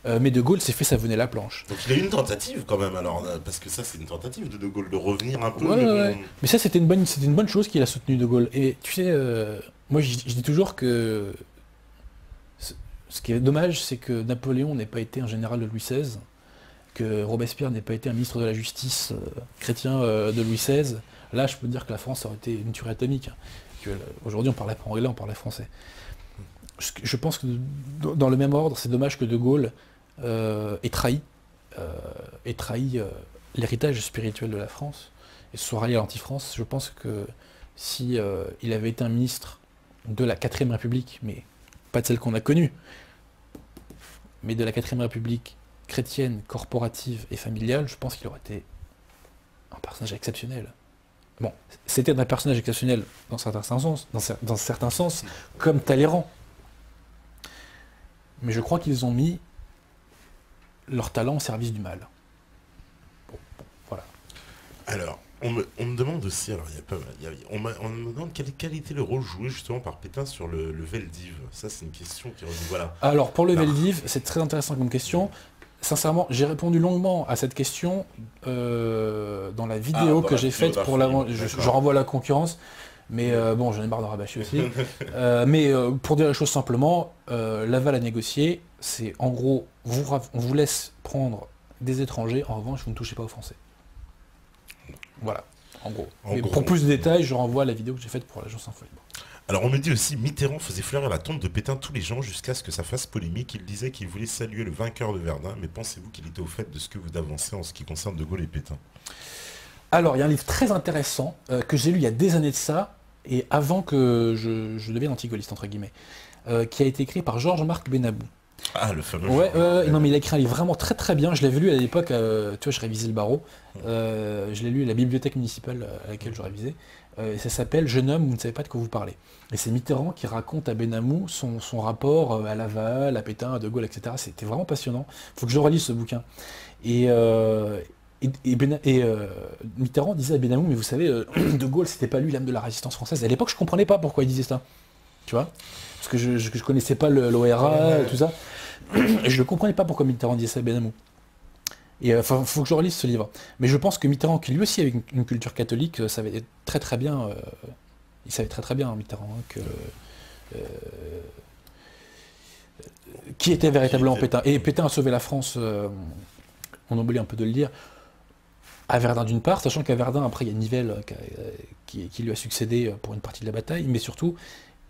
Mais De Gaulle s'est fait savonner la planche. Donc il a eu une tentative quand même, alors, parce que ça c'est une tentative de Gaulle de revenir un peu. Ouais, Mais ouais, bon, ouais. Mais ça, c'était une bonne chose qu'il a soutenu De Gaulle. Et tu sais, moi je dis toujours que ce ce qui est dommage, c'est que Napoléon n'ait pas été un général de Louis XVI, que Robespierre n'ait pas été un ministre de la Justice chrétien de Louis XVI. Là, je peux te dire que la France aurait été une tuerie atomique. Aujourd'hui, on parlait pas anglais, on parlait français. Je pense que dans le même ordre, c'est dommage que De Gaulle ait trahi, l'héritage spirituel de la France et se soit rallié à l'anti-France. Je pense que si il avait été un ministre de la 4ème République, mais pas de celle qu'on a connue, mais de la 4ème République chrétienne, corporative et familiale, je pense qu'il aurait été un personnage exceptionnel. Bon, c'était un personnage exceptionnel dans certains sens, dans certains sens, comme Talleyrand. Mais je crois qu'ils ont mis leur talent au service du mal. Voilà. alors, on me demande aussi, alors il y a pas, on me demande quel était le rôle joué justement par Pétain sur le Veldiv. Ça c'est une question qui revient, voilà. Alors, pour le Alors. Veldiv, c'est très intéressant comme question. Sincèrement, j'ai répondu longuement à cette question dans la vidéo que j'ai faite pour l'avant. Je renvoie à la concurrence, mais bon, j'en ai marre de rabâcher aussi. Mais pour dire les choses simplement, l'aval à négocier, c'est en gros, on vous laisse prendre des étrangers, en revanche, vous ne touchez pas aux Français. Voilà, en gros. Pour plus de détails, je renvoie à la vidéo que j'ai faite pour l'agence Info Libre. Alors on me dit aussi, Mitterrand faisait fleurir la tombe de Pétain tous les gens jusqu'à ce que ça fasse polémique. Il disait qu'il voulait saluer le vainqueur de Verdun, mais pensez-vous qu'il était au fait de ce que vous avancez en ce qui concerne De Gaulle et Pétain? Alors, il y a un livre très intéressant que j'ai lu il y a des années de ça, et avant que je devienne anti-gaulliste, entre guillemets, qui a été écrit par Georges-Marc Benabou. Ah, le fameux. Ouais, non, mais il a écrit un livre vraiment très très bien. Je l'avais lu à l'époque, tu vois, je révisais le barreau. Je l'ai lu à la bibliothèque municipale à laquelle je révisais. Et ça s'appelle Jeune homme, vous ne savez pas de quoi vous parlez. Et c'est Mitterrand qui raconte à Benamou son rapport à Laval, à Pétain, à De Gaulle, etc. C'était vraiment passionnant. Il faut que je relise ce bouquin. Et Mitterrand disait à Benamou, mais vous savez, De Gaulle, c'était pas lui l'âme de la résistance française. Et à l'époque, je comprenais pas pourquoi il disait ça. Tu vois? Parce que je connaissais pas l'ORA, tout ça. Et je ne comprenais pas pourquoi Mitterrand disait ça à Benamou. Et enfin, faut que je relise ce livre. Mais je pense que Mitterrand, qui lui aussi avait une culture catholique, savait très très bien, il savait très très bien, Mitterrand, que qui était véritablement Pétain. Et Pétain a sauvé la France, on oublie un peu de le dire, à Verdun d'une part, sachant qu'à Verdun, après, il y a Nivelle qui lui a succédé pour une partie de la bataille, mais surtout,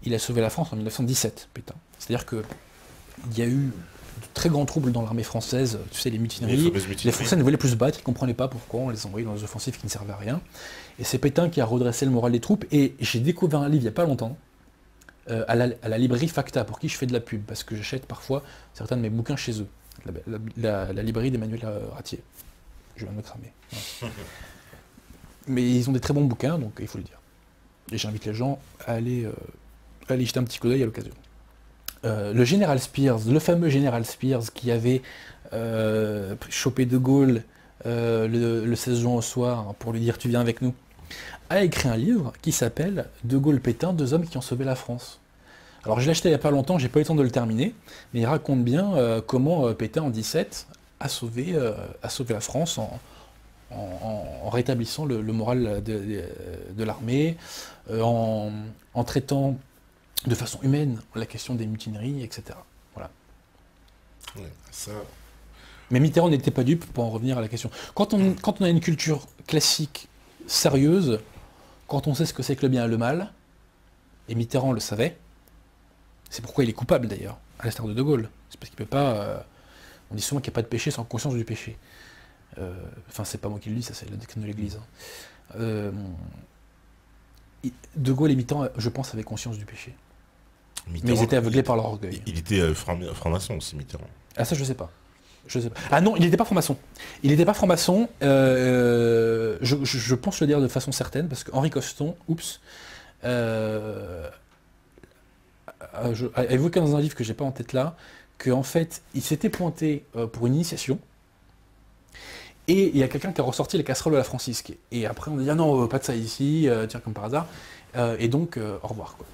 il a sauvé la France en 1917, Pétain. C'est-à-dire que il y a eu de très grands troubles dans l'armée française, tu sais, les mutineries. Les Français ne voulaient plus se battre, ils ne comprenaient pas pourquoi on les envoyait dans des offensives qui ne servaient à rien. Et c'est Pétain qui a redressé le moral des troupes. Et j'ai découvert un livre il n'y a pas longtemps, à la librairie Facta, pour qui je fais de la pub, parce que j'achète parfois certains de mes bouquins chez eux. La librairie d'Emmanuel Ratier. Je viens de me cramer. Ouais. Mais ils ont des très bons bouquins, donc il faut le dire. Et j'invite les gens à aller jeter un petit coup d'œil à l'occasion. Le général Spears, le fameux général Spears qui avait chopé De Gaulle le 16 juin au soir pour lui dire tu viens avec nous, a écrit un livre qui s'appelle De Gaulle-Pétain, deux hommes qui ont sauvé la France. Alors je l'ai acheté il n'y a pas longtemps, j'ai pas eu le temps de le terminer, mais il raconte bien comment Pétain en 17 a sauvé la France en rétablissant le moral de l'armée, en traitant de façon humaine la question des mutineries, etc. Voilà. Ouais, ça... Mais Mitterrand n'était pas dupe, pour en revenir à la question. Quand on a une culture classique, sérieuse, quand on sait ce que c'est que le bien et le mal, et Mitterrand le savait, c'est pourquoi il est coupable d'ailleurs, à l'instar de De Gaulle. C'est parce qu'il peut pas... on dit souvent qu'il n'y a pas de péché sans conscience du péché. Enfin, c'est pas moi qui le dis, ça c'est la doctrine de l'Église. De Gaulle et Mitterrand, je pense, avaient conscience du péché. Mais ils étaient aveuglés par leur orgueil. Il était franc-maçon aussi, Mitterrand. Ah ça, je sais pas. Ah non, il n'était pas franc-maçon. Il n'était pas franc-maçon. Je pense le dire de façon certaine, parce qu'Henri Coston, a évoqué dans un livre que j'ai pas en tête là, qu'en fait, il s'était pointé pour une initiation, et il y a quelqu'un qui a ressorti les casseroles de la francisque. Et après, on a dit, ah non, pas de ça ici, tiens, comme par hasard. Et donc, au revoir, quoi.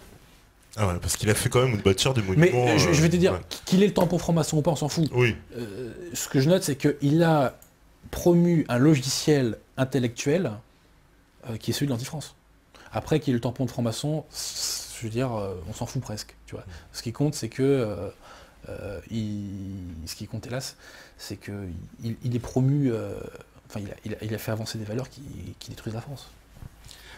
Ah ouais, parce qu'il a fait quand même une bâtir des Mais monuments. je vais te dire, ouais. qu'il ait le tampon franc-maçon ou pas, on s'en fout. Oui. Ce que je note, c'est qu'il a promu un logiciel intellectuel qui est celui de l'anti-France. Après, qu'il ait le tampon de franc-maçon, je veux dire, on s'en fout presque. Tu vois. Ce qui compte, c'est que... ce qui compte, hélas, c'est qu'il est promu... enfin, il a fait avancer des valeurs qui détruisent la France.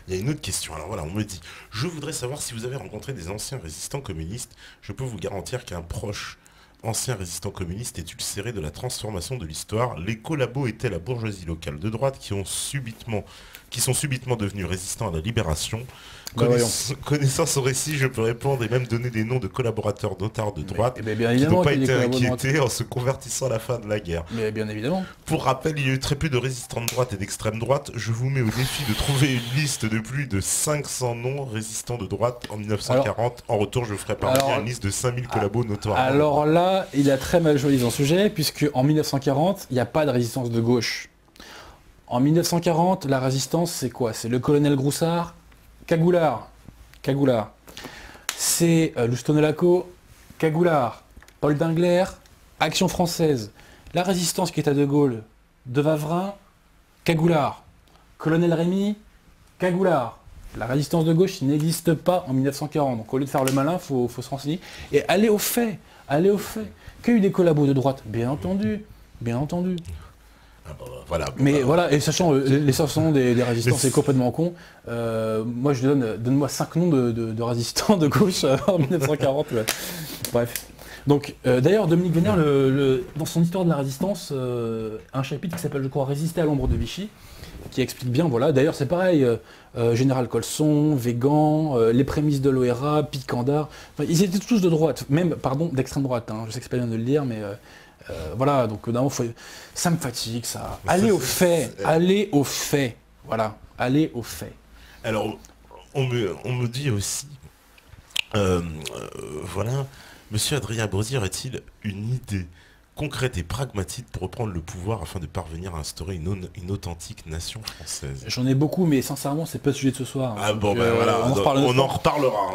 Il y a une autre question. Alors voilà, on me dit, je voudrais savoir si vous avez rencontré des anciens résistants communistes. Je peux vous garantir qu'un proche ancien résistant communiste est ulcéré de la transformation de l'histoire. Les collabos étaient la bourgeoisie locale de droite qui sont subitement devenus résistants à la libération. Connaissant son récit, je peux répondre et même donner des noms de collaborateurs notards de droite qui n'ont pas été inquiétés en se convertissant à la fin de la guerre. Mais bien évidemment. Pour rappel, il y a eu très peu de résistants de droite et d'extrême droite. Je vous mets au défi de trouver une liste de plus de 500 noms résistants de droite en 1940. En retour, je vous ferai parvenir une liste de 5000 collabos notoires. Alors là, il a très mal joué dans le sujet, puisque en 1940, il n'y a pas de résistance de gauche. En 1940, la résistance, c'est quoi? C'est le colonel Groussard, Cagoulard. C'est Lustonelaco, Cagoulard. Paul Dingler, Action française. La résistance qui est à De Gaulle, De Wavrin, Cagoulard. Colonel Rémy, Cagoulard. La résistance de gauche n'existe pas en 1940. Donc au lieu de faire le malin, faut se renseigner. Et aller au fait. Qu'il y a eu des collabos de droite, bien entendu. Ah bah, voilà, mais voilà, et sachant les 500 des résistants, c'est complètement con. Moi, je donne-moi 5 noms de résistants de gauche en 1940. Ouais. Bref. Donc, d'ailleurs, Dominique Vénère, dans son histoire de la résistance, un chapitre qui s'appelle, je crois, Résister à l'ombre de Vichy, qui explique bien, voilà. D'ailleurs, c'est pareil, Général Colson, Végan, les prémices de l'ORA, Picandard, enfin, ils étaient tous de droite, même, pardon, d'extrême droite. Hein. Je sais que c'est pas bien de le dire, mais voilà, donc ça me fatigue, ça. Allez au fait. Voilà, allez au fait. Alors, on me dit aussi, voilà, Monsieur Adrien Brosier a-t-il une idée concrète et pragmatique pour reprendre le pouvoir afin de parvenir à instaurer une authentique nation française? J'en ai beaucoup, mais sincèrement, c'est pas le sujet de ce soir. Ah bon, ben voilà, on en reparlera.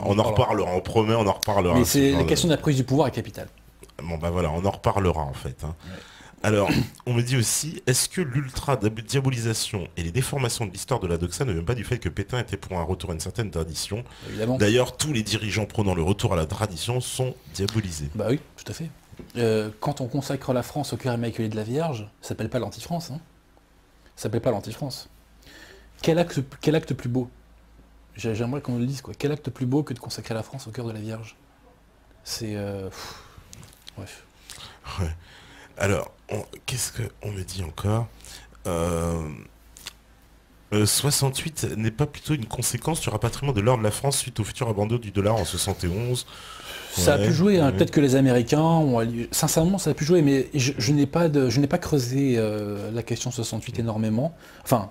On promet, on en reparlera. Mais c'est la question de la prise du pouvoir est capitale. Bon bah voilà, on en reparlera en fait. Hein. Ouais. Alors, on me dit aussi, est-ce que l'ultra-diabolisation et les déformations de l'histoire de la doxa ne viennent pas du fait que Pétain était pour un retour à une certaine tradition? D'ailleurs, tous les dirigeants prônant le retour à la tradition sont diabolisés. Bah oui, tout à fait. Quand on consacre la France au cœur immaculé de la Vierge, ça s'appelle pas l'anti-France. Hein. Ça s'appelle pas l'anti-France. Quel acte plus beau? J'aimerais qu'on le dise, quoi. Quel acte plus beau que de consacrer la France au cœur de la Vierge? C'est... Bref. Ouais. Alors, qu'est-ce qu'on me dit encore 68 n'est pas plutôt une conséquence du rapatriement de l'or de la France suite au futur abandon du dollar en 71? Ça a pu jouer, hein. Peut-être que les Américains ont... Sincèrement, ça a pu jouer, mais je n'ai pas creusé la question 68 énormément. Enfin,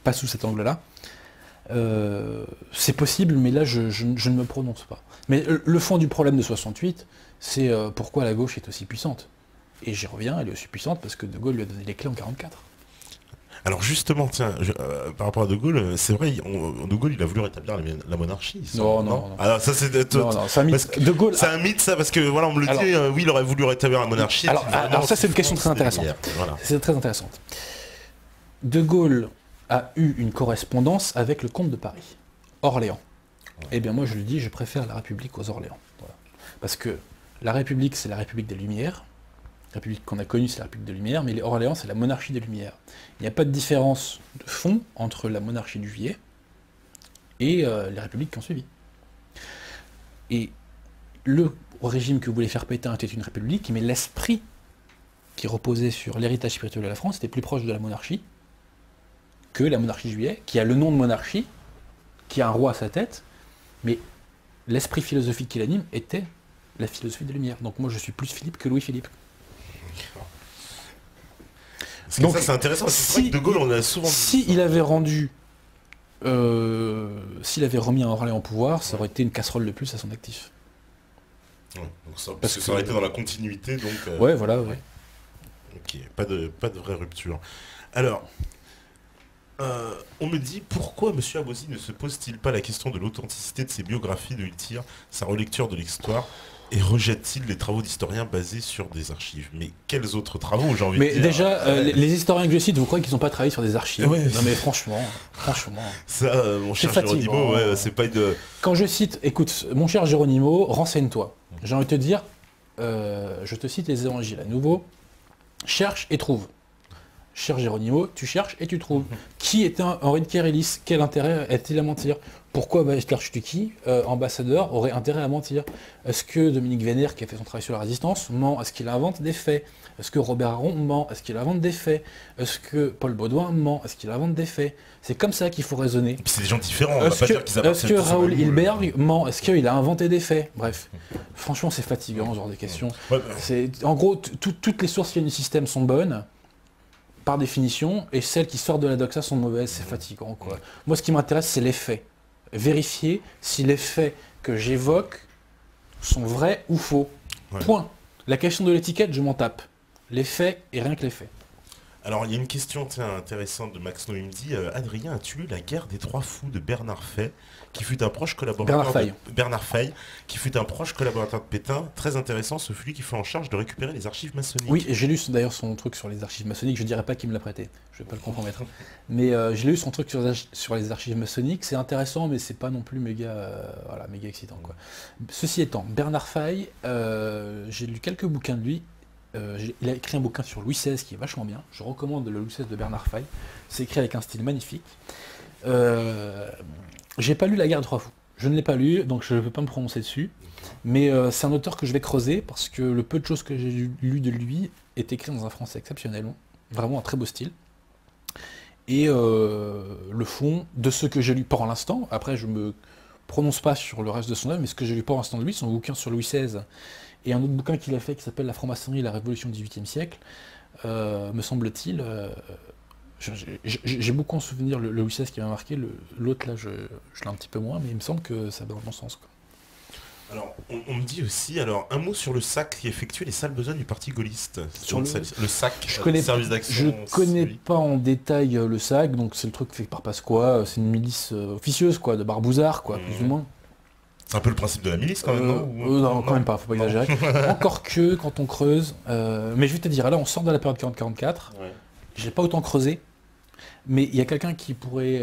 pas sous cet angle-là. C'est possible, mais là, je ne me prononce pas. Mais le fond du problème de 68, c'est pourquoi la gauche est aussi puissante. Et j'y reviens, elle est aussi puissante parce que De Gaulle lui a donné les clés en 1944. Alors justement, tiens, par rapport à De Gaulle, c'est vrai, De Gaulle, il a voulu rétablir la monarchie. Non. Alors ça, c'est un mythe. De Gaulle, c'est un mythe, ça, parce que voilà, on me le dit, oui, il aurait voulu rétablir la monarchie. Alors ça, c'est une question très intéressante. Voilà. C'est très intéressante. De Gaulle a eu une correspondance avec le comte de Paris, Orléans. Ouais. Eh bien, moi, je le dis, je préfère la République aux Orléans. Voilà. Parce que la République, c'est la République des Lumières. La République qu'on a connue, c'est la République des Lumières, mais les Orléans, c'est la monarchie des Lumières. Il n'y a pas de différence de fond entre la monarchie du Juillet et les républiques qui ont suivi. Et le régime que voulait faire Pétain était une république, mais l'esprit qui reposait sur l'héritage spirituel de la France était plus proche de la monarchie que la monarchie du Juillet, qui a le nom de monarchie, qui a un roi à sa tête, mais l'esprit philosophique qui l'anime était la philosophie des Lumières. Donc moi, je suis plus Philippe que Louis-Philippe. Donc, ça c'est intéressant, c'est vrai que De Gaulle on a souvent dit il avait rendu s'il avait remis un Orléans en pouvoir, ça aurait été une casserole de plus à son actif. Ouais, donc parce que ça aurait été dans la continuité, donc ouais, voilà, ouais. Ok, pas de vraie rupture. Alors On me dit pourquoi M. Abosi ne se pose-t-il pas la question de l'authenticité de ses biographies, de tire sa relecture de l'histoire et rejette-t-il les travaux d'historiens basés sur des archives? Mais quels autres travaux, j'ai envie de Mais dire. déjà, les historiens que je cite, vous croyez qu'ils n'ont pas travaillé sur des archives? Ouais. Non mais franchement. Ça, mon cher fatigant. Géronimo, ouais, c'est pas une... Quand je cite, écoute, mon cher Géronimo, renseigne-toi. J'ai envie de te dire, je te cite les évangiles à nouveau, cherche et trouve. Cher Géronimo, tu cherches et tu trouves. Qui était Henri de Kérélis? Quel intérêt a-t-il à mentir? Pourquoi Bachler Stucky, ambassadeur, aurait intérêt à mentir? Est-ce que Dominique Vénère, qui a fait son travail sur la résistance, ment? Est-ce qu'il invente des faits? Est-ce que Robert Aron ment? Est-ce qu'il invente des faits? Est-ce que Paul Baudouin ment? Est-ce qu'il invente des faits? C'est comme ça qu'il faut raisonner. Et puis c'est des gens différents, on va pas dire qu'ils Est-ce appartiennent que tous au Raoul même moule. Hilberg ment? Est-ce qu'il a inventé des faits? Bref, franchement, c'est fatigant ce genre de questions. Ouais, En gros, toutes les sources qui viennent du système sont bonnes, par définition, et celles qui sortent de la doxa sont mauvaises, c'est fatigant, quoi. Moi, ce qui m'intéresse, c'est les faits. Vérifier si les faits que j'évoque sont vrais ou faux. Ouais. Point. La question de l'étiquette, je m'en tape. Les faits et rien que les faits. Alors, il y a une question intéressante de Max No, il me dit Adrien, as-tu lu La guerre des trois fous de Bernard Fay, qui fut un proche collaborateur Bernard Fay, qui fut un proche collaborateur de Pétain. Très intéressant, ce fut lui qui fut en charge de récupérer les archives maçonniques. Oui, j'ai lu d'ailleurs son truc sur les archives maçonniques, je dirais pas qu'il me l'a prêté, je vais pas le compromettre. Mais j'ai lu son truc sur les archives maçonniques, c'est intéressant, mais c'est pas non plus méga excitant, quoi. Ceci étant, Bernard Fay, j'ai lu quelques bouquins de lui. Il a écrit un bouquin sur Louis XVI qui est vachement bien. Je recommande le Louis XVI de Bernard Fay. C'est écrit avec un style magnifique. J'ai pas lu La guerre des trois fous. Je ne l'ai pas lu, donc je ne peux pas me prononcer dessus. Mais c'est un auteur que je vais creuser parce que le peu de choses que j'ai lu de lui est écrit dans un français exceptionnel. Vraiment un très beau style. Et le fond de ce que j'ai lu pour l'instant, après je me prononce pas sur le reste de son œuvre, mais ce que j'ai lu pour l'instant de lui, son bouquin sur Louis XVI, et un autre bouquin qu'il a fait qui s'appelle La franc-maçonnerie et la révolution du XVIIIe siècle, me semble-t-il, j'ai beaucoup en souvenir le Louis XVI qui m'a marqué, l'autre là je l'ai un petit peu moins, mais il me semble que ça va dans le bon sens, quoi. Alors, on me dit aussi, alors, un mot sur le SAC qui effectuait les sales besognes du parti gaulliste. Sur le SAC, service d'action. Je connais pas en détail le SAC, donc c'est le truc fait par Pasqua, c'est une milice officieuse, quoi, de barbouzards, quoi, plus ou moins. C'est un peu le principe de la milice, quand même, non? Non, quand même pas, faut pas exagérer. Encore que, quand on creuse, mais je vais te dire, là on sort de la période 40-44, j'ai pas autant creusé, mais il y a quelqu'un qui pourrait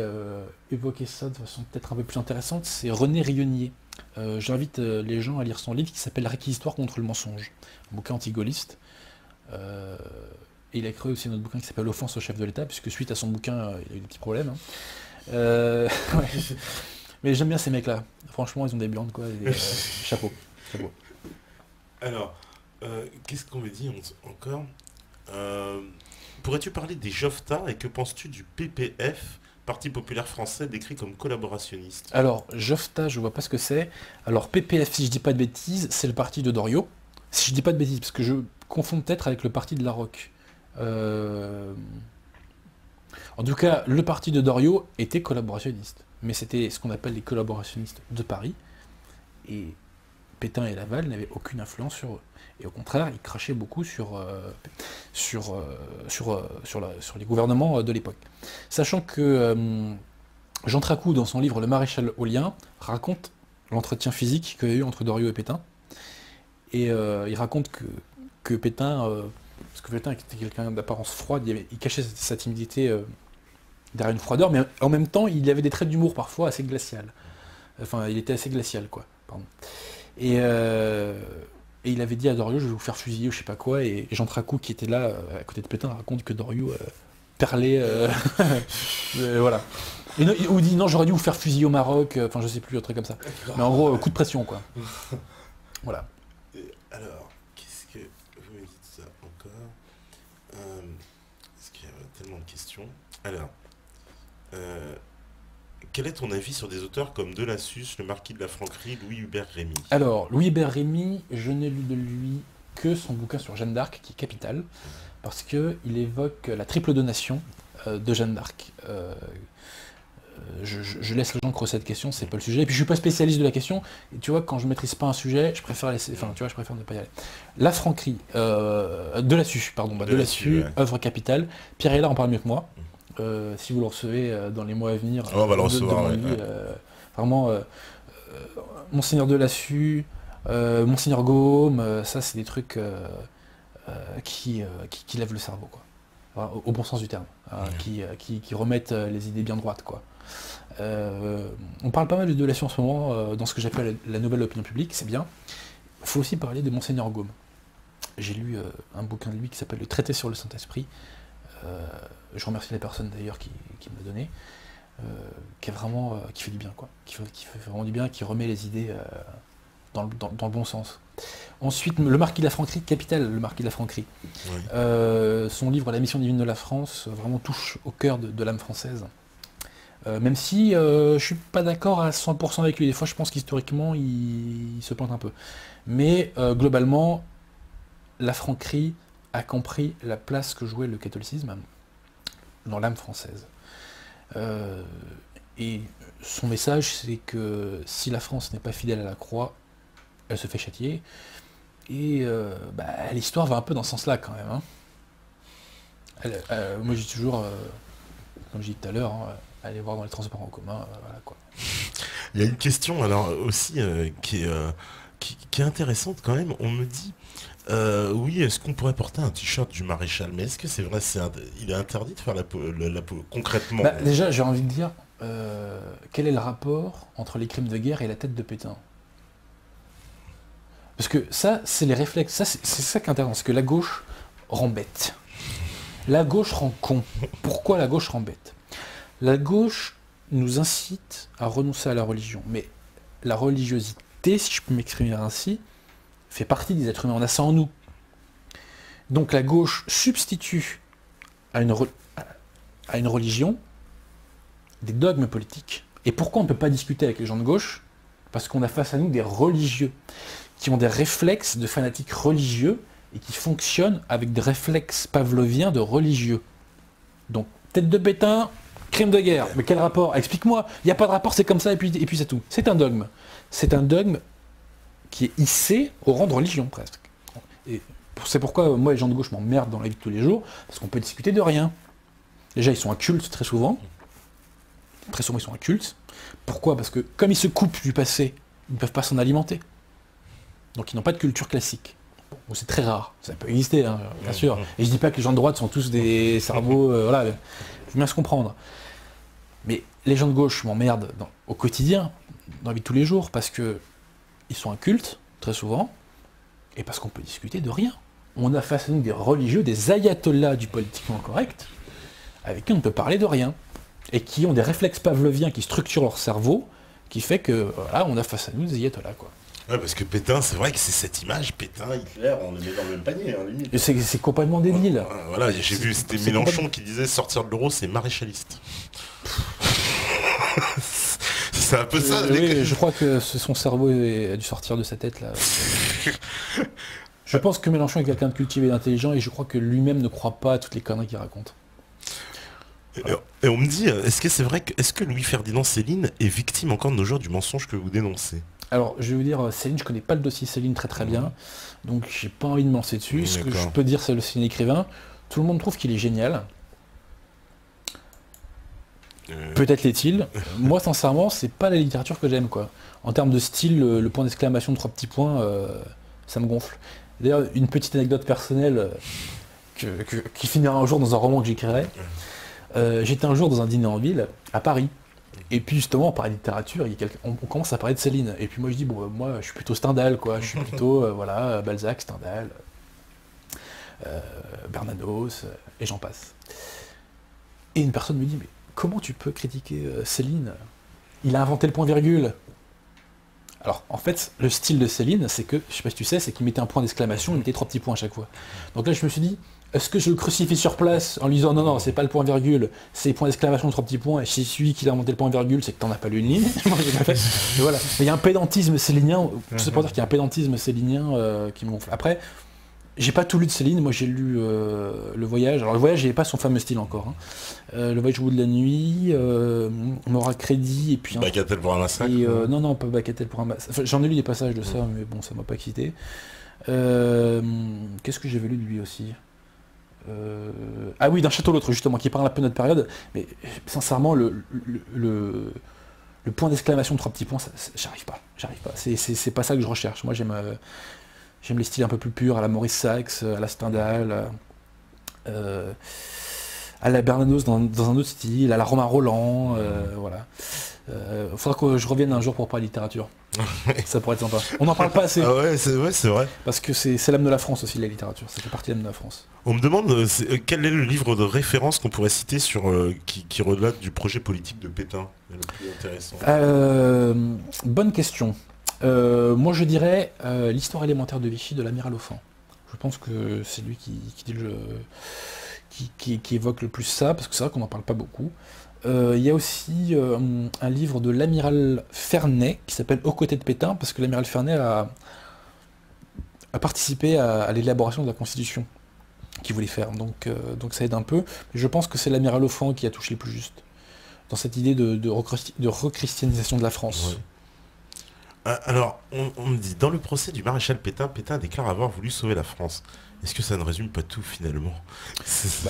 évoquer ça de façon peut-être un peu plus intéressante, c'est René Rionnier. J'invite les gens à lire son livre qui s'appelle Réquisitoire contre le mensonge, un bouquin anti-gaulliste. Et il a écrit aussi un autre bouquin qui s'appelle Offense au chef de l'État, puisque suite à son bouquin, il a eu des petits problèmes. Ouais. Mais j'aime bien ces mecs-là. Franchement, ils ont des blondes, quoi. Et, chapeau. Alors, qu'est-ce qu'on me dit encore pourrais-tu parler des JOFTA et que penses-tu du PPF, Parti populaire français, décrit comme collaborationniste? Alors, JOFTA, je vois pas ce que c'est. Alors, PPF, si je dis pas de bêtises, c'est le parti de Doriot. Si je dis pas de bêtises, parce que je confonds peut-être avec le parti de la Roque. En tout cas, le parti de Doriot était collaborationniste. Mais c'était ce qu'on appelle les collaborationnistes de Paris. Et Pétain et Laval n'avaient aucune influence sur eux. Et au contraire, ils crachaient beaucoup sur les gouvernements de l'époque. Sachant que Jean Tracou, dans son livre Le Maréchal Aulien, raconte l'entretien physique qu'il y a eu entre Doriot et Pétain. Et il raconte que Pétain, parce que Pétain était quelqu'un d'apparence froide, il cachait sa timidité derrière une froideur, mais en même temps, il avait des traits d'humour parfois assez glacial. Enfin, il était assez glacial, quoi. Pardon. Et il avait dit à Doriot, je vais vous faire fusiller ou je sais pas quoi, et Jean Tracou, qui était là, à côté de Pétain, raconte que Doriot perlait, voilà. Ou il dit, non, j'aurais dû vous faire fusiller au Maroc, enfin je sais plus, un truc comme ça. Mais en gros, coup de pression, quoi. Voilà. Alors, qu'est-ce que vous me dites ça encore Parce qu'il y a tellement de questions. Alors, quel est ton avis sur des auteurs comme Delassus, le Marquis de la Franquerie, Louis Hubert Rémy? Alors, Louis Hubert Rémy, je n'ai lu de lui que son bouquin sur Jeanne d'Arc, qui est capital, parce qu'il évoque la triple donation de Jeanne d'Arc. Je laisse les gens creuser cette question, c'est pas le sujet. Et puis je suis pas spécialiste de la question, et tu vois, quand je maîtrise pas un sujet, je préfère laisser, enfin, tu vois, je préfère ne pas y aller. La Franquerie, Delassus, pardon, Delassus, ouais. œuvre capitale. Pierre Hélard en parle mieux que moi. si vous le recevez dans les mois à venir. On va le recevoir, ouais. Vraiment, Monseigneur Delassus, Monseigneur Gaume, ça c'est des trucs qui lèvent le cerveau, quoi. Enfin, au bon sens du terme, qui remettent les idées bien droites, quoi. On parle pas mal de Delassus en ce moment dans ce que j'appelle la nouvelle opinion publique, c'est bien. Il faut aussi parler de Monseigneur Gaume. J'ai lu un bouquin de lui qui s'appelle Le Traité sur le Saint-Esprit. Je remercie la personne d'ailleurs qui me l'a donné, qui fait du bien, quoi. Qui fait vraiment du bien, qui remet les idées dans le bon sens. Ensuite, le Marquis de la Franquerie, Capital, le Marquis de la Franquerie. Oui. Son livre La mission divine de la France vraiment touche au cœur de l'âme française. Même si je suis pas d'accord à 100% avec lui. Des fois, je pense qu'historiquement, il se plante un peu. Mais globalement, la Franquerie a compris la place que jouait le catholicisme dans l'âme française. Et son message, c'est que si la France n'est pas fidèle à la croix, elle se fait châtier. Et l'histoire va un peu dans ce sens-là quand même. Hein. Moi, j'ai toujours, comme j'ai dit tout à l'heure, aller voir dans les transports en commun, voilà quoi. Il y a une question alors aussi qui est intéressante quand même. On me dit, oui, est-ce qu'on pourrait porter un t-shirt du maréchal? Mais est-ce que c'est vrai, il est interdit de faire la concrètement? Déjà, j'ai envie de dire, quel est le rapport entre les crimes de guerre et la tête de Pétain? Parce que ça, c'est les réflexes. Ça, c'est ça qui est intéressant, c'est que la gauche rend bête. La gauche rend con. Pourquoi la gauche rend bête? La gauche nous incite à renoncer à la religion. Mais la religiosité, si je peux m'exprimer ainsi, fait partie des êtres humains. On a ça en nous. Donc la gauche substitue à une religion des dogmes politiques. Et pourquoi on ne peut pas discuter avec les gens de gauche? Parce qu'on a face à nous des religieux qui ont des réflexes de fanatiques religieux et qui fonctionnent avec des réflexes pavloviens de religieux. Donc, tête de Pétain, crime de guerre. Mais quel rapport? Explique-moi. Il n'y a pas de rapport, c'est comme ça, et puis c'est tout. C'est un dogme. C'est un dogme qui est hissé au rang de religion, presque. Et c'est pourquoi moi, les gens de gauche m'emmerdent dans la vie de tous les jours, parce qu'on peut discuter de rien. Déjà, ils sont incultes très souvent. Très souvent, ils sont incultes. Pourquoi? Parce que comme ils se coupent du passé, ils ne peuvent pas s'en alimenter. Donc ils n'ont pas de culture classique. Bon, c'est très rare, ça peut exister, hein, bien sûr. Et je dis pas que les gens de droite sont tous des cerveaux, voilà, je veux bien se comprendre. Mais les gens de gauche m'emmerdent au quotidien, dans la vie de tous les jours, parce que ils sont incultes, très souvent, et parce qu'on peut discuter de rien. On a face à nous des religieux, des ayatollahs du politiquement correct, avec qui on ne peut parler de rien, et qui ont des réflexes pavloviens qui structurent leur cerveau, qui fait que, voilà, on a face à nous des ayatollahs, quoi. Ouais, parce que Pétain, c'est vrai que c'est cette image, Pétain, Hitler, on les met dans le même panier, hein, limite. C'est complètement débile. Voilà, j'ai vu, c'était Mélenchon qui disait sortir de l'euro, c'est maréchaliste. C'est un peu ça. Oui, je crois que son cerveau a dû sortir de sa tête, là. Je pense que Mélenchon est quelqu'un de cultivé et d'intelligent, et je crois que lui-même ne croit pas à toutes les conneries qu'il raconte. Voilà. Et on me dit, est-ce que c'est vrai est-ce que Louis-Ferdinand Céline est victime encore de nos jours du mensonge que vous dénoncez? Alors, je vais vous dire, Céline, je connais pas le dossier Céline très bien, donc j'ai pas envie de me lancer dessus. Ce que je peux dire, c'est un écrivain. Tout le monde trouve qu'il est génial. Peut-être l'est-il. Moi, sincèrement, c'est pas la littérature que j'aime, quoi. En termes de style, le point d'exclamation de 3 petits points, ça me gonfle. D'ailleurs, une petite anecdote personnelle qui finira un jour dans un roman que j'écrirai. J'étais un jour dans un dîner en ville, à Paris. Et puis justement, on parlait de littérature, on commence à parler de Céline. Et puis moi je dis, bon, moi je suis plutôt Stendhal, quoi. Je suis plutôt, voilà, Balzac, Stendhal, Bernanos, et j'en passe. Et une personne me dit, mais comment tu peux critiquer Céline? Il a inventé le point-virgule. Alors, en fait, le style de Céline, c'est que, je sais pas si tu sais, c'est qu'il mettait un point d'exclamation, il mettait 3 petits points à chaque fois. Donc là, je me suis dit, est-ce que je le crucifie sur place en lui disant non, c'est pas le point-virgule, c'est le point d'exclamation de 3 petits points, et si celui qui a inventé le point-virgule, c'est que t'en as pas lu une ligne. Voilà. Mais il y a un pédantisme célinien, c'est pour dire qu'il y a un pédantisme célinien qui me gonfle. Après, j'ai pas tout lu de Céline, moi j'ai lu Le Voyage. Alors Le Voyage, j'ai pas son fameux style encore. Hein. Le Voyage au bout de la nuit, Mora Crédit, et puis... Bagatelle pour un massacre. Non, pas Bagatelle pour un massacre. Enfin, j'en ai lu des passages de ça, mais bon, ça m'a pas excité. Qu'est-ce que j'avais lu de lui aussi? Ah oui, d'un château à l'autre, justement, qui parle un peu de notre période. Mais sincèrement, le point d'exclamation de 3 petits points, j'arrive pas. C'est pas ça que je recherche. Moi, j'aime les styles un peu plus purs, à la Maurice Sachs, à la Stendhal, à la Bernanos dans un autre style, à la Romain Roland, voilà. Faudra que je revienne un jour pour parler littérature. Ça pourrait être sympa. On n'en parle pas assez. Ah ouais, c'est vrai. Parce que c'est l'âme de la France aussi, la littérature. Ça fait partie de l'âme de la France. On me demande quel est le livre de référence qu'on pourrait citer sur qui relate du projet politique de Pétain, le plus intéressant. Bonne question. Moi je dirais l'histoire élémentaire de Vichy de l'amiral Offand. Je pense que c'est lui qui évoque le plus ça, parce que c'est vrai qu'on n'en parle pas beaucoup. Il y a aussi un livre de l'amiral Ferney qui s'appelle Aux côtés de Pétain, parce que l'amiral Ferney a participé à l'élaboration de la Constitution qu'il voulait faire, donc ça aide un peu. Mais je pense que c'est l'amiral Offand qui a touché le plus juste, dans cette idée de rechristianisation de la France. Ouais. Alors, on me dit, dans le procès du maréchal Pétain, Pétain déclare avoir voulu sauver la France. Est-ce que ça ne résume pas tout, finalement?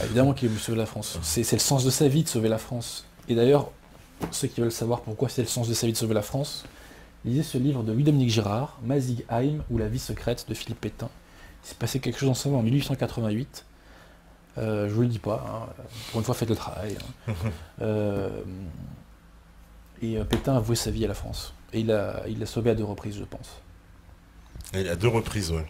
Évidemment qu'il a voulu sauver la France. C'est le sens de sa vie de sauver la France. Et d'ailleurs, ceux qui veulent savoir pourquoi c'est le sens de sa vie de sauver la France, lisez ce livre de Louis-Dominique Girard, Mazigheim, ou La vie secrète de Philippe Pétain. Il s'est passé quelque chose en en 1888. Je vous le dis pas, hein. Pour une fois faites le travail. Hein. Et Pétain a voué sa vie à la France. Et il l'a sauvé à 2 reprises, je pense. Et à 2 reprises, ouais.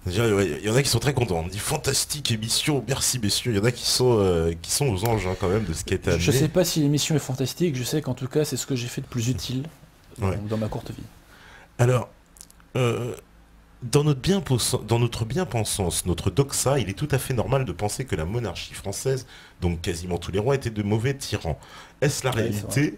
Il y en a qui sont très contents. On me dit fantastique émission, merci messieurs. Il y en a qui sont aux anges quand même de ce qui a été amené. Je sais pas si l'émission est fantastique, je sais qu'en tout cas c'est ce que j'ai fait de plus utile dans ma courte vie. Alors, dans notre bien-pensance, notre doxa, il est tout à fait normal de penser que la monarchie française, donc quasiment tous les rois, étaient de mauvais tyrans. Est-ce la réalité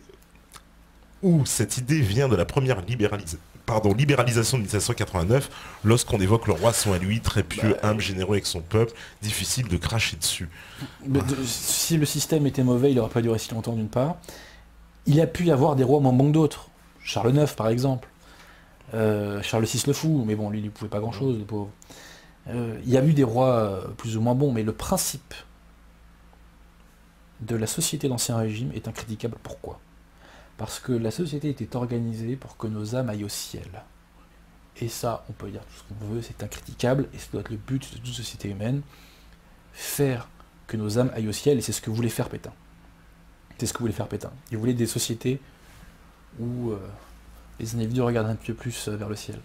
ou cette idée vient de la première libéralisation de 1789, lorsqu'on évoque le roi son à lui, très pieux, humble, généreux avec son peuple, difficile de cracher dessus. Si le système était mauvais, il n'aurait pas duré si longtemps d'une part. Il a pu y avoir des rois moins bons que d'autres. Charles IX par exemple. Charles VI le fou, mais bon, lui il ne pouvait pas grand chose, le pauvre. Il y a eu des rois plus ou moins bons, mais le principe de la société d'Ancien Régime est incritiquable. Pourquoi ? Parce que la société était organisée pour que nos âmes aillent au ciel. Et ça, on peut dire tout ce qu'on veut, c'est incritiquable, et ça doit être le but de toute société humaine, faire que nos âmes aillent au ciel, et c'est ce que voulait faire Pétain. C'est ce que voulait faire Pétain. Il voulait des sociétés où les individus regardent un peu plus vers le ciel.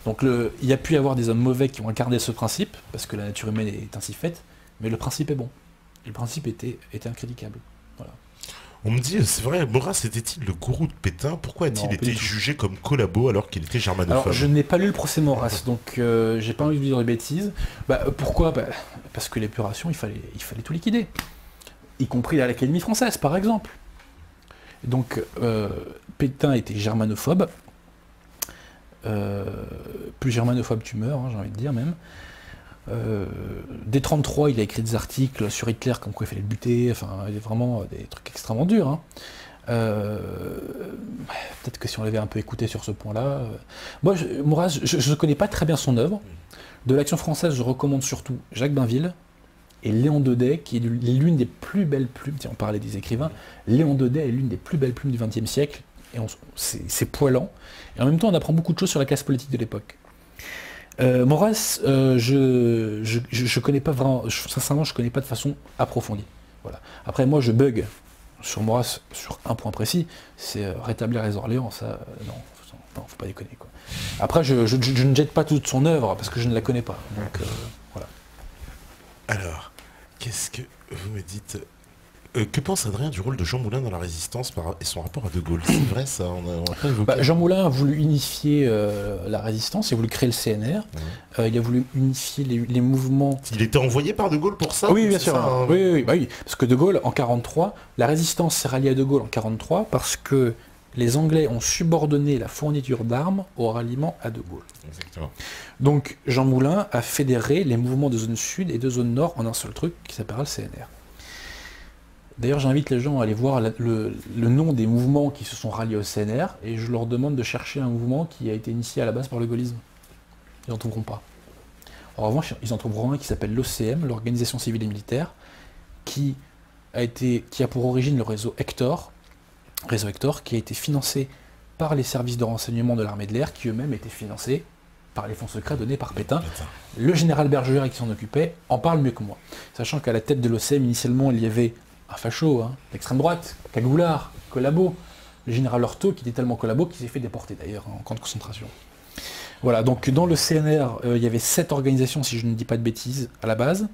Donc il y a pu y avoir des hommes mauvais qui ont incarné ce principe, parce que la nature humaine est ainsi faite, mais le principe est bon. Et le principe était incritiquable. Voilà. On me dit, c'est vrai, Maurras était-il le gourou de Pétain? Pourquoi a-t-il été jugé comme collabo alors qu'il était germanophobe? Alors, je n'ai pas lu le procès Maurras, donc j'ai pas envie de dire des bêtises. Pourquoi? Parce que l'épuration, il fallait tout liquider. Y compris à l'Académie française, par exemple. Donc, Pétain était germanophobe. Plus germanophobe tu meurs, hein, j'ai envie de dire même. Dès 1933, il a écrit des articles sur Hitler, comme quoi il fallait le buter, enfin, il y a vraiment des trucs extrêmement durs. Hein. Peut-être que si on l'avait un peu écouté sur ce point-là... Moi, Maurras, je ne connais pas très bien son œuvre. De l'Action française, je recommande surtout Jacques Bainville et Léon Daudet, qui est l'une des plus belles plumes, tiens, on parlait des écrivains, Léon Daudet est l'une des plus belles plumes du XXe siècle, et c'est poilant, et en même temps on apprend beaucoup de choses sur la classe politique de l'époque. Maurras, je connais pas vraiment, sincèrement, je connais pas de façon approfondie. Voilà. Après, moi, je bug sur Maurras sur un point précis, c'est rétablir les Orléans. Ça, non, faut pas déconner, quoi. Après, je ne jette pas toute son œuvre parce que je ne la connais pas. Donc, voilà. Alors, qu'est-ce que vous me dites? Que pense Adrien du rôle de Jean Moulin dans la Résistance et son rapport à De Gaulle? C'est vrai ça, on a pas évoqué. Jean Moulin a voulu unifier la Résistance, il a voulu créer le CNR, il a voulu unifier les mouvements... Il était envoyé par De Gaulle pour ça? Oui, bien sûr. Ça, hein. Oui, parce que De Gaulle, en 1943, la Résistance s'est ralliée à De Gaulle en 1943 parce que les Anglais ont subordonné la fourniture d'armes au ralliement à De Gaulle. Exactement. Donc Jean Moulin a fédéré les mouvements de zone sud et de zone nord en un seul truc qui s'appellera le CNR. D'ailleurs, j'invite les gens à aller voir le nom des mouvements qui se sont ralliés au CNR, et je leur demande de chercher un mouvement qui a été initié à la base par le gaullisme. Ils n'en trouveront pas. En revanche, ils en trouveront un qui s'appelle l'OCM, l'Organisation Civile et Militaire, qui a pour origine le réseau Hector, qui a été financé par les services de renseignement de l'armée de l'air, qui eux-mêmes étaient financés par les fonds secrets donnés par Pétain. Le général Bergeret qui s'en occupait en parle mieux que moi. Sachant qu'à la tête de l'OCM, initialement, il y avait un facho, d'extrême droite, cagoulard, collabo, le général Hortho, qui était tellement collabo qu'il s'est fait déporter d'ailleurs en camp de concentration. Voilà, donc dans le CNR, il y avait 7 organisations, si je ne dis pas de bêtises, à la base.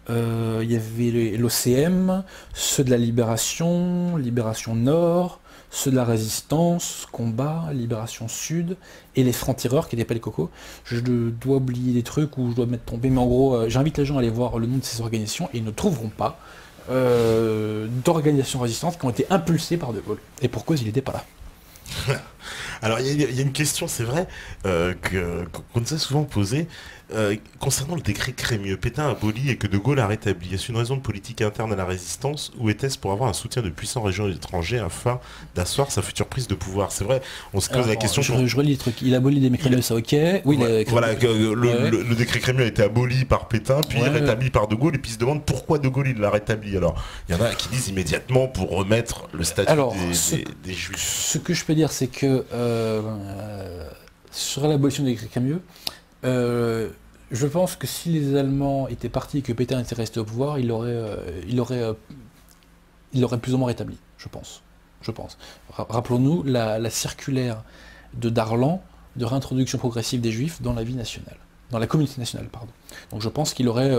Il y avait l'OCM, ceux de la Libération, Libération Nord, ceux de la Résistance, Combat, Libération Sud, et les Francs-Tireurs, qui n'étaient pas les cocos. Je dois oublier des trucs ou je dois m'être trompé, mais en gros, j'invite les gens à aller voir le nom de ces organisations, et ils ne trouveront pas d'organisations résistantes qui ont été impulsées par De Gaulle. Et pour cause, il n'était pas là. Alors il y a une question, c'est vrai, qu'on nous a souvent posée, concernant le décret Crémieux. Pétain aboli et que De Gaulle a rétabli. Est-ce une raison de politique interne à la résistance ou était-ce pour avoir un soutien de puissants régions étrangers afin d'asseoir sa future prise de pouvoir? C'est vrai, on se pose la question. Je relis les trucs. Il abolit des Crémieux, ça ok. Oui, voilà, le décret Crémieux a été aboli par Pétain, puis rétabli par De Gaulle, et puis il se demande pourquoi De Gaulle il l'a rétabli. Alors, il y en a qui disent immédiatement pour remettre le statut des Juifs. Ce que je peux dire, c'est que sur l'abolition des décrets Crémieux, je pense que si les Allemands étaient partis et que Pétain était resté au pouvoir, il l'aurait plus ou moins rétabli, je pense. Rappelons-nous la circulaire de Darlan de réintroduction progressive des Juifs dans la vie nationale, dans la communauté nationale, pardon. Donc je pense qu'il aurait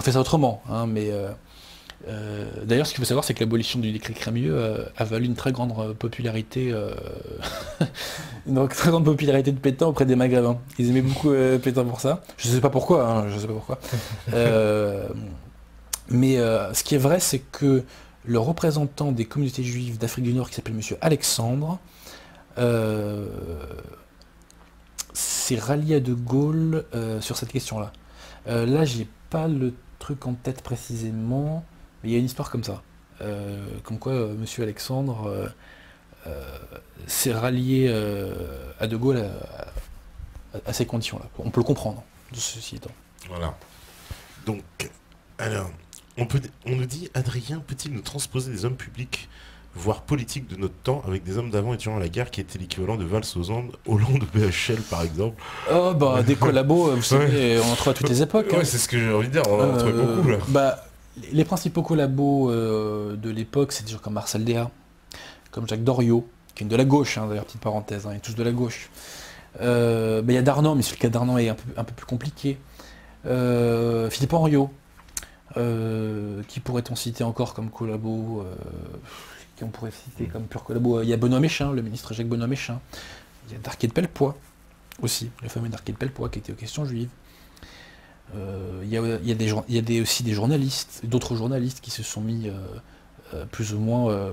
fait ça autrement, mais d'ailleurs, ce qu'il faut savoir, c'est que l'abolition du décret Crémieux a valu une très grande popularité, de Pétain auprès des Maghrébins. Ils aimaient beaucoup Pétain pour ça. Je sais pas pourquoi. Mais ce qui est vrai, c'est que le représentant des communautés juives d'Afrique du Nord, qui s'appelle Monsieur Alexandre, s'est rallié à De Gaulle sur cette question-là. Là, j'ai pas le truc en tête précisément. Il y a une histoire comme ça, comme quoi Monsieur Alexandre s'est rallié à De Gaulle à ces conditions-là. On peut le comprendre, de ceci étant. Voilà. Donc, alors, on nous dit, Adrien peut-il nous transposer des hommes publics, voire politiques de notre temps, avec des hommes d'avant et durant la guerre qui étaient l'équivalent de Valls Hollande de BHL, par exemple? Oh, bah, des collabos, vous savez, on en trouve à toutes les époques. Ouais, c'est ce que j'ai envie de dire, on en trouve beaucoup, là. Bah, les principaux collabos de l'époque, c'est des gens comme Marcel Déat, comme Jacques Doriot, qui est de la gauche, d'ailleurs, petite parenthèse, ils sont tous de la gauche. Il y a Darnan, mais le cas Darnan est un peu plus compliqué. Philippe Henriot, qui pourrait-on citer encore comme collabo, qui on pourrait citer comme pur collabo. Il y a Benoît Méchain, le ministre Jacques Benoît Méchain. Il y a Darquier de Pellepoix, aussi, le fameux Darquier de Pellepoix, qui était aux questions juives. Il y a aussi des journalistes, d'autres journalistes qui se sont mis plus ou moins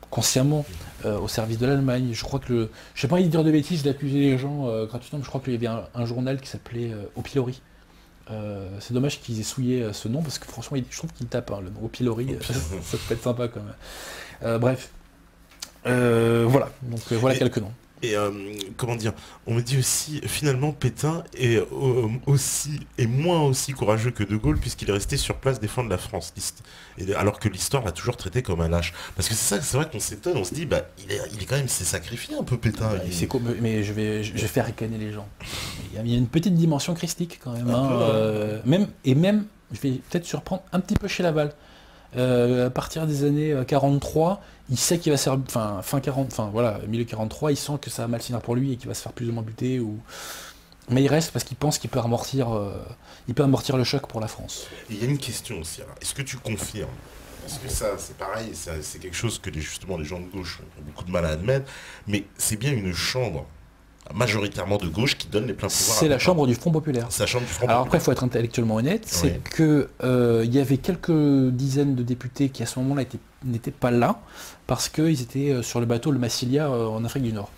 consciemment au service de l'Allemagne. Je crois que je n'ai pas envie de dire de bêtises, d'accuser les gens gratuitement, mais je crois qu'il y avait un journal qui s'appelait Au Pilori. C'est dommage qu'ils aient souillé ce nom, parce que franchement, je trouve qu'il tape, le nom Au Pilori, ça peut être sympa quand même. Bref. Voilà, donc voilà quelques noms. Et comment dire, on me dit aussi, finalement, Pétain est moins aussi courageux que De Gaulle, puisqu'il est resté sur place défendre la France, alors que l'histoire l'a toujours traité comme un lâche. Parce que c'est vrai qu'on s'étonne, on se dit, il est quand même, s'est sacrifié un peu, Pétain. Mais je vais faire ricaner les gens. Il y a une petite dimension christique quand même. Même, je vais peut-être surprendre un petit peu chez Laval. À partir des années 43, il sait qu'il va se faire, milieu 43, il sent que ça va mal finir pour lui et qu'il va se faire plus ou moins buter. Mais il reste parce qu'il pense qu'il peut amortir le choc pour la France. Il y a une question aussi. Est-ce que tu confirmes? Parce que ça, c'est pareil, c'est quelque chose que justement les gens de gauche ont beaucoup de mal à admettre, mais c'est bien une chambre majoritairement de gauche qui donne les pleins pouvoirs. C'est la chambre du Front Populaire. C'est la chambre du Front Alors Populaire. après, il faut être intellectuellement honnête, c'est que il y avait quelques dizaines de députés qui à ce moment-là n'étaient pas là, parce qu'ils étaient sur le bateau le Massilia en Afrique du Nord.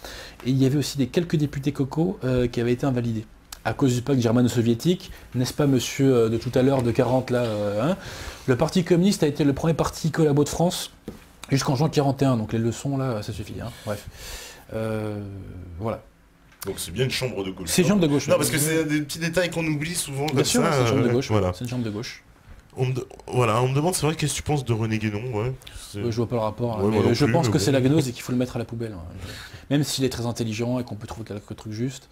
Et il y avait aussi quelques députés cocos qui avaient été invalidés. À cause du pacte germano-soviétique, n'est-ce pas monsieur de tout à l'heure de 40 là, le Parti communiste a été le premier parti collabo de France jusqu'en juin 41, donc les leçons là, ça suffit. Bref. Voilà. Donc c'est bien une chambre de gauche. C'est une chambre de gauche. Non, parce que c'est des petits détails qu'on oublie souvent. Bien sûr, c'est une chambre de gauche. Voilà. C'est une chambre de gauche. Voilà, on me demande, c'est vrai, qu'est-ce que tu penses de René Guénon, ouais. Je vois pas le rapport, Ouais, mais je pense que bon. c'est la gnose et qu'il faut le mettre à la poubelle. Même s'il est très intelligent et qu'on peut trouver quelques trucs justes.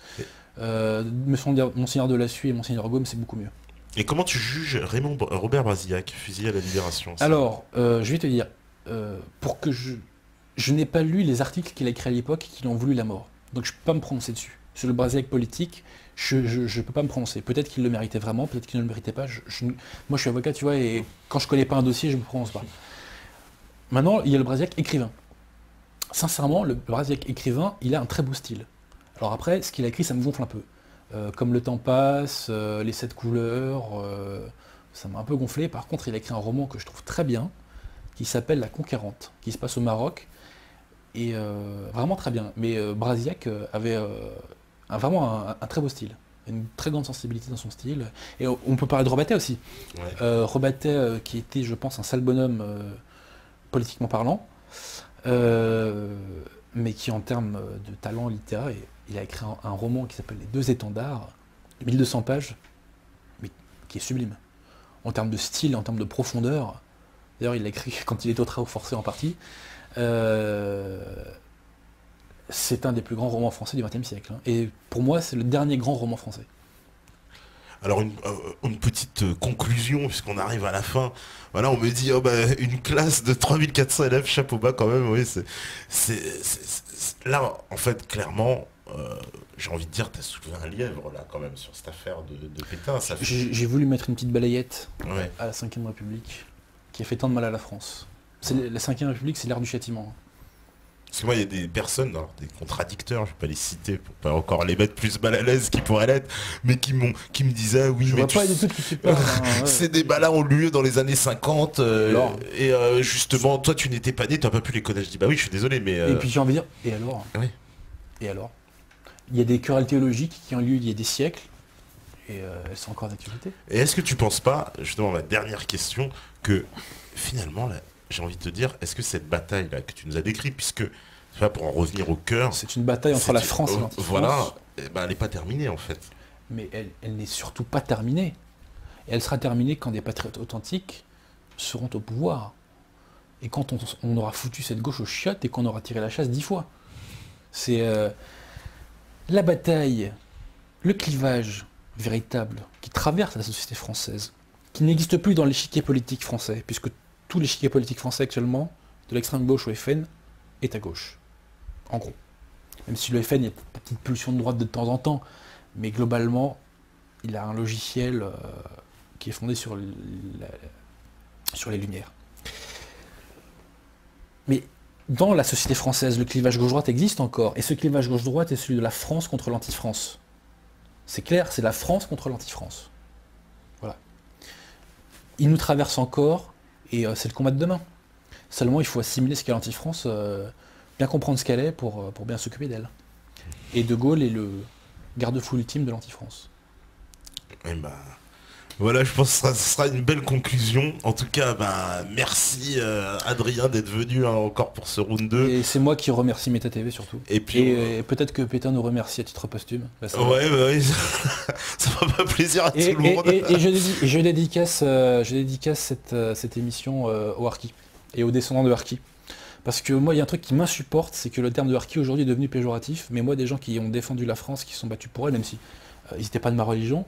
Monseigneur de Lassuie et Monseigneur Gaume, c'est beaucoup mieux. Et comment tu juges Robert Brasillac, fusillé à la Libération? Alors, je vais te dire, pour que je n'ai pas lu les articles qu'il a écrits à l'époque et qui lui ont voulu la mort. Donc je ne peux pas me prononcer dessus. Sur le Brasillac politique, je ne peux pas me prononcer. Peut-être qu'il le méritait vraiment, peut-être qu'il ne le méritait pas. Moi je suis avocat, tu vois, et quand je ne connais pas un dossier, je ne me prononce pas. Maintenant, il y a le Brasillac écrivain. Sincèrement, le Brasillac écrivain, il a un très beau style. Alors après, ce qu'il a écrit, ça me gonfle un peu. Comme le temps passe, les 7 couleurs, ça m'a un peu gonflé. Par contre, il a écrit un roman que je trouve très bien, qui s'appelle La Conquérante, qui se passe au Maroc, et vraiment très bien. Mais Brasillac avait vraiment un très beau style, une très grande sensibilité dans son style. Et on peut parler de Robatet aussi. Ouais. Robatet, qui était, je pense, un sale bonhomme politiquement parlant, mais qui, en termes de talent littéraire, il a écrit un roman qui s'appelle Les Deux Étendards, 1200 pages, mais qui est sublime. En termes de style, en termes de profondeur. D'ailleurs, il l'a écrit quand il était au travaux forcés en partie. C'est un des plus grands romans français du XXe siècle. Et pour moi, c'est le dernier grand roman français. Alors, une petite conclusion, puisqu'on arrive à la fin. Voilà, on me dit, une classe de 3400 élèves, chapeau bas quand même, oui. Là, en fait, clairement, j'ai envie de dire, tu as soulevé un lièvre, là, quand même, sur cette affaire de Pétain. J'ai voulu mettre une petite balayette à la Ve République, qui a fait tant de mal à la France. La Ve République, c'est l'ère du châtiment. Parce que moi, il y a des personnes, des contradicteurs, je ne vais pas les citer pour pas encore les mettre plus mal à l'aise qu'ils pourraient l'être, mais qui me disaient, oui, je mais vois pas du tout que tu parles. Ces débats-là ont eu lieu dans les années 50, et justement, toi, tu n'étais pas né, tu n'as pas pu les connaître. Je dis, bah oui, je suis désolé, mais... Et puis j'ai envie de dire, et alors? Oui. Et alors? Il y a des querelles théologiques qui ont lieu il y a des siècles, et elles sont encore d'actualité. Et est-ce que tu penses pas, justement, ma dernière question, que finalement, là, j'ai envie de te dire, est-ce que cette bataille-là que tu nous as décrite, puisque, pour en revenir au cœur... C'est une bataille entre la France et l'anti-France. Voilà, elle n'est pas terminée, en fait. Mais elle n'est surtout pas terminée. Et elle sera terminée quand des patriotes authentiques seront au pouvoir. Et quand on aura foutu cette gauche aux chiottes et qu'on aura tiré la chasse 10 fois. C'est la bataille, le clivage véritable qui traverse la société française, qui n'existe plus dans l'échiquier politique français, puisque tout l'échiquier politique français actuellement, de l'extrême gauche au FN, est à gauche. En gros. Même si le FN, il y a une petite pulsion de droite de temps en temps, mais globalement, il a un logiciel qui est fondé sur les Lumières. Mais dans la société française, le clivage gauche-droite existe encore, et ce clivage gauche-droite est celui de la France contre l'anti-France. C'est clair, c'est la France contre l'anti-France. Voilà. Il nous traverse encore, et c'est le combat de demain. Seulement, il faut assimiler ce qu'est l'anti-France, bien comprendre ce qu'elle est pour bien s'occuper d'elle. Et De Gaulle est le garde-fou ultime de l'anti-France. Et voilà, je pense que ce sera une belle conclusion. En tout cas, merci Adrien d'être venu encore pour ce round 2. Et c'est moi qui remercie Meta TV surtout. Et puis peut-être que Pétain nous remercie à titre posthume. Oui, ça fera pas plaisir à tout le monde. Et je dédicace cette émission au harki et aux descendants de harki. Parce que moi, il y a un truc qui m'insupporte, c'est que le terme de harki aujourd'hui est devenu péjoratif, mais moi, des gens qui ont défendu la France, qui se sont battus pour elle, même si ils n'étaient pas de ma religion,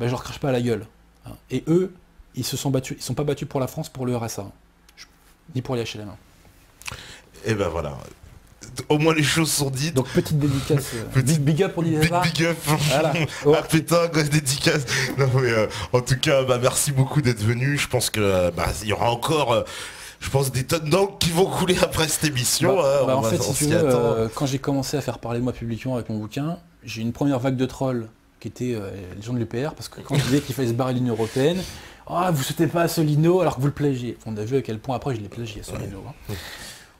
je leur crache pas à la gueule. Et eux, ils sont pas battus pour la France, pour le RSA, ni pour les HLM. Et voilà. Au moins les choses sont dites. Donc petite dédicace. Big up pour Didier. Big up. Voilà. Ah putain, grosse dédicace. Non, mais, en tout cas, merci beaucoup d'être venu. Je pense que il y aura encore... je pense des tonnes d'encre qui vont couler après cette émission. En fait, si tu veux, quand j'ai commencé à faire parler de moi publiquement avec mon bouquin, j'ai eu une première vague de trolls qui étaient les gens de l'UPR, parce que quand je disais qu'il fallait se barrer de l'Union Européenne, vous sautez pas à Solino alors que vous le plagiez. On a vu à quel point après je l'ai plagié à Solino. Ouais.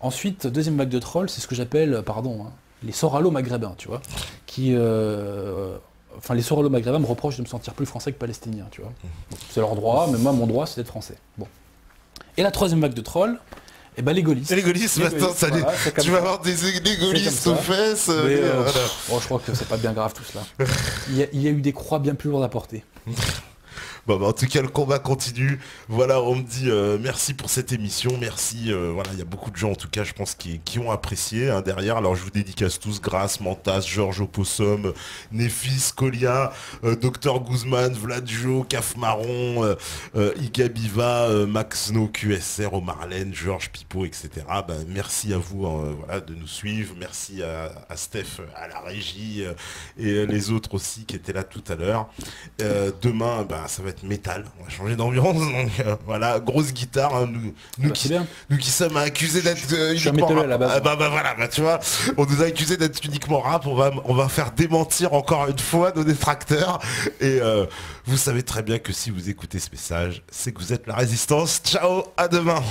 Ensuite, deuxième vague de trolls, c'est ce que j'appelle, les soralo-maghrébins, tu vois, qui... les soralo-maghrébins me reprochent de me sentir plus français que palestinien, tu vois. C'est leur droit, mais moi, mon droit, c'est d'être français. Bon. Et la troisième vague de trolls, Et bah les gaullistes. Et les gaullistes, maintenant, ça voilà, tu vas avoir des gaullistes aux fesses. Mais, voilà. bon, je crois que c'est pas bien grave tout cela. Il y a eu des croix bien plus lourdes à porter. Bon, bah, en tout cas, le combat continue. Voilà, on me dit merci pour cette émission, merci. Voilà, il y a beaucoup de gens, en tout cas, je pense, qui ont apprécié derrière. Alors, je vous dédicace tous, Grace, Mantas, Georges Opossum, Néphis, Colia, Dr Guzman, Vladjo, Caf Marron, Igabiva, Max No, QSR, Omarlen, Georges Pipo, etc. Ben, merci à vous voilà, de nous suivre. Merci à Steph à la régie et les autres aussi qui étaient là tout à l'heure. Demain, ben, ça va être métal, on va changer d'ambiance, donc voilà, grosse guitare, hein, nous qui sommes accusés d'être uniquement rap. À la base. Voilà, tu vois, on nous a accusés d'être uniquement rap, on va faire démentir encore une fois nos détracteurs, et vous savez très bien que si vous écoutez ce message, c'est que vous êtes la résistance. Ciao, à demain.